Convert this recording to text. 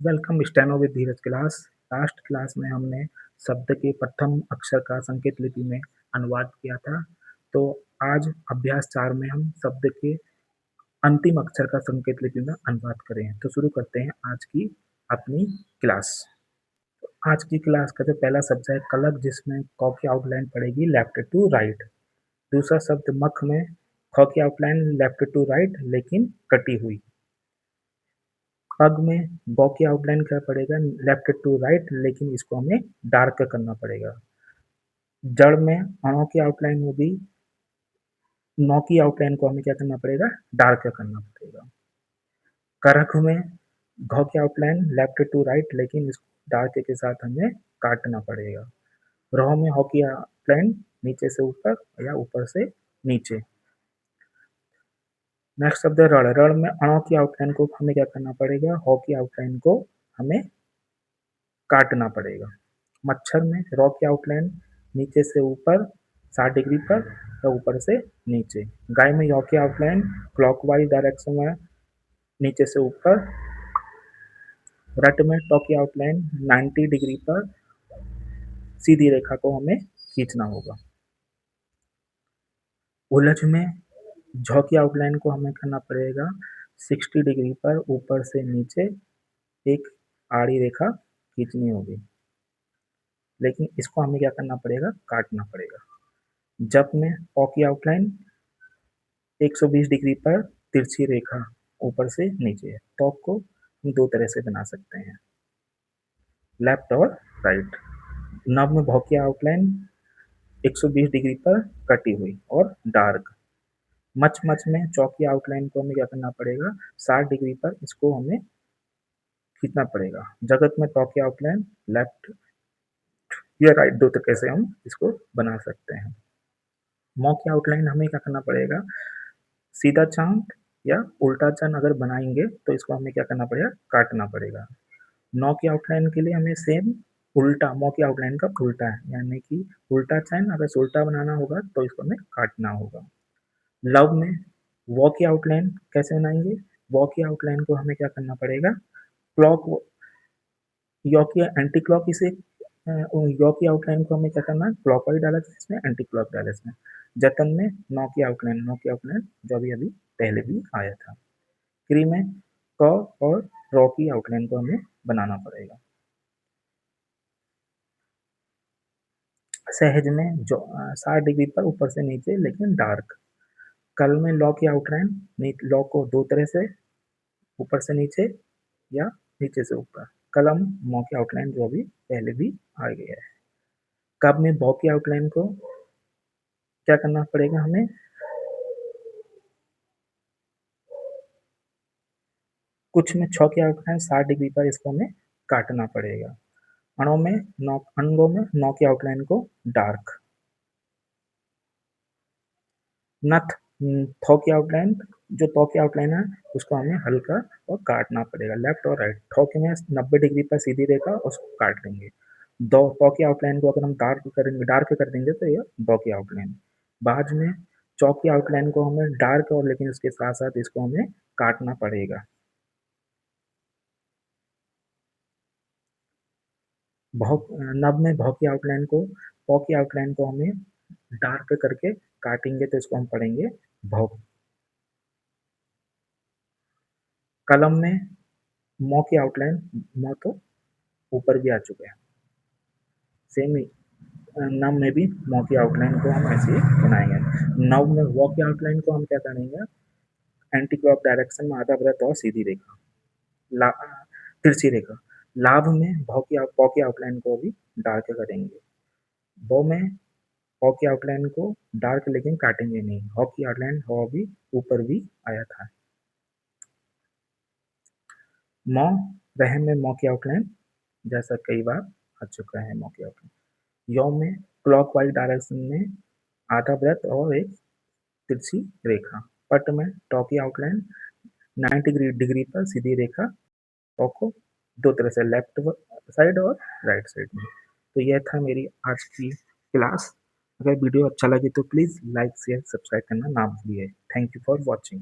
Welcome steno with Dheeraj class. Last class में हमने शब्द के प्रथम अक्षर का संकेत लिपि में अनुवाद किया था। तो आज अभ्यास 4 में हम शब्द के अंतिम अक्षर का संकेत लिपि में अनुवाद करें। तो शुरू करते हैं आज की अपनी क्लास। आज की क्लास का जो पहला शब्द है कलक, जिसमें क की आउटलाइन पड़ेगी लेफ्ट टू राइट। दूसरा शब्द मख में ख की आउटलाइन लेफ्ट टू राइट लेकिन कटी हुई। पग में ब की आउटलाइन क्या पड़ेगा, लेफ्ट टू राइट, लेकिन इसको हमें डार्क करना पड़ेगा। जड़ में अणों की आउटलाइन होगी, नौ की आउटलाइन को हमें क्या करना पड़ेगा, डार्क करना पड़ेगा। करख में घ की आउटलाइन लेफ्ट टू राइट, लेकिन इसको डार्क के साथ हमें काटना पड़ेगा। रह में ह की आउटलाइन नीचे से ऊपर या ऊपर से नीचे। नेक्स्ट शब्द है रण। रण में अणों की आउटलाइन को हमें क्या करना पड़ेगा, ह की आउटलाइन को हमें काटना पड़ेगा। मच्छर में रॉ की आउटलाइन नीचे से ऊपर 60 डिग्री पर या ऊपर से नीचे। गाय में यॉ की आउटलाइन क्लॉकवाइज डायरेक्शन में नीचे से ऊपर। रट में टॉ की आउटलाइन 90 डिग्री पर सीधी रेखा को हमें खींचना होगा। उलझ में झ की आउटलाइन को हमें करना पड़ेगा 60 डिग्री पर ऊपर से नीचे एक आड़ी रेखा खींचनी होगी, लेकिन इसको हमें क्या करना पड़ेगा, काटना पड़ेगा। जप में ओ की आउटलाइन 120 डिग्री पर तिरछी रेखा ऊपर से नीचे है। टॉप को हम दो तरह से बना सकते हैं, लेफ्ट और राइट। नव में भौ की आउटलाइन 120 डिग्री पर कटी हुई और डार्क। मच मच में चौ की आउटलाइन को हमें क्या करना पड़ेगा, 60 डिग्री पर इसको हमें खींचना पड़ेगा। जगत में टॉ की आउटलाइन लेफ्ट या राइट, दो तरीके से हम इसको बना सकते हैं। मौ की आउटलाइन हमें क्या करना पड़ेगा, सीधा चांद या उल्टा चांद अगर बनाएंगे तो इसको हमें क्या करना पड़ेगा, काटना पड़ेगा। नौ की आउटलाइन के लिए हमें सेम उल्टा, मौ की आउटलाइन का उल्टा है, यानी कि उल्टा चांद अगर उल्टा बनाना होगा तो इसको हमें काटना होगा। लव में वॉ की आउटलाइन कैसे बनाएंगे, वॉ की आउटलाइन को हमें क्या करना पड़ेगा, क्लॉक यॉ की एंटी क्लॉक इसे यॉ की आउटलाइन को हमें क्या करना है, क्लॉकवाइज डायरेक्शन में, एंटी क्लॉक डायरेक्शन में। जतन में नौ की आउटलाइन जो अभी अभी पहले भी आया था। क्री में क और रॉ की आउटलाइन को हमें बनाना पड़ेगा। सहज में जो 60 डिग्री पर ऊपर से नीचे लेकिन डार्क। कल में लॉ की आउटलाइन लॉ को दो तरह से, ऊपर से नीचे या नीचे से ऊपर। कलम मौ की आउटलाइन जो अभी पहले भी आ गया है। कब में बॉ की आउटलाइन को क्या करना पड़ेगा, हमें कुछ में छ की आउटलाइन 60 डिग्री पर इसको हमें काटना पड़ेगा। अणों में अंगों में नौ की आउटलाइन को डार्क। नथ थौ की आउटलाइन, जो तो की आउटलाइन है उसको हमें हल्का और काटना पड़ेगा, लेफ्ट और राइट। थौ के में 90 डिग्री पर सीधी रेखा उसको काट देंगे। दो तो की आउटलाइन को अगर हम डार्क कर देंगे तो ये दो की आउटलाइन। बाद में चौ की आउटलाइन को हमें डार्क और लेकिन उसके साथ साथ इसको हमें काटना पड़ेगा। भौ नव में भौ की आउटलाइन को, पौ की आउटलाइन को हमें डार्क करके काटेंगे तो इसको हम पढ़ेंगे भौ। कलम में मौ की आउटलाइन, मौ तो ऊपर भी आ चुके हैं, सेम ही नव में भी मौ की आउटलाइन को हम ऐसे ही बनाएंगे। नव में वॉ की आउटलाइन को हम क्या करेंगे, एंटी क्लॉक डायरेक्शन में आधा वृत्त और सीधी रेखा, तिरछी रेखा। लाभ में पौ की आउटलाइन को भी डार्क करेंगे। बो में हॉ की आउटलाइन को डार्क लेकिन काटेंगे नहीं। हॉ की आउटलाइन हॉ भी ऊपर भी आया था। मौ वह में मौ की आउटलाइन जैसा कई बार आ चुका है मौ की आउटलाइन। यौ में क्लॉकवाइज डायरेक्शन में आधा वृत्त और एक तिरछी रेखा। पट में टॉ की आउटलाइन 90 डिग्री पर सीधी रेखा, टॉ को दो तरह से, लेफ्ट साइड और राइट साइड में। तो यह था मेरी आज की क्लास। अगर वीडियो अच्छा लगे तो प्लीज़ लाइक शेयर सब्सक्राइब करना ना भूलिए। Thank you for watching.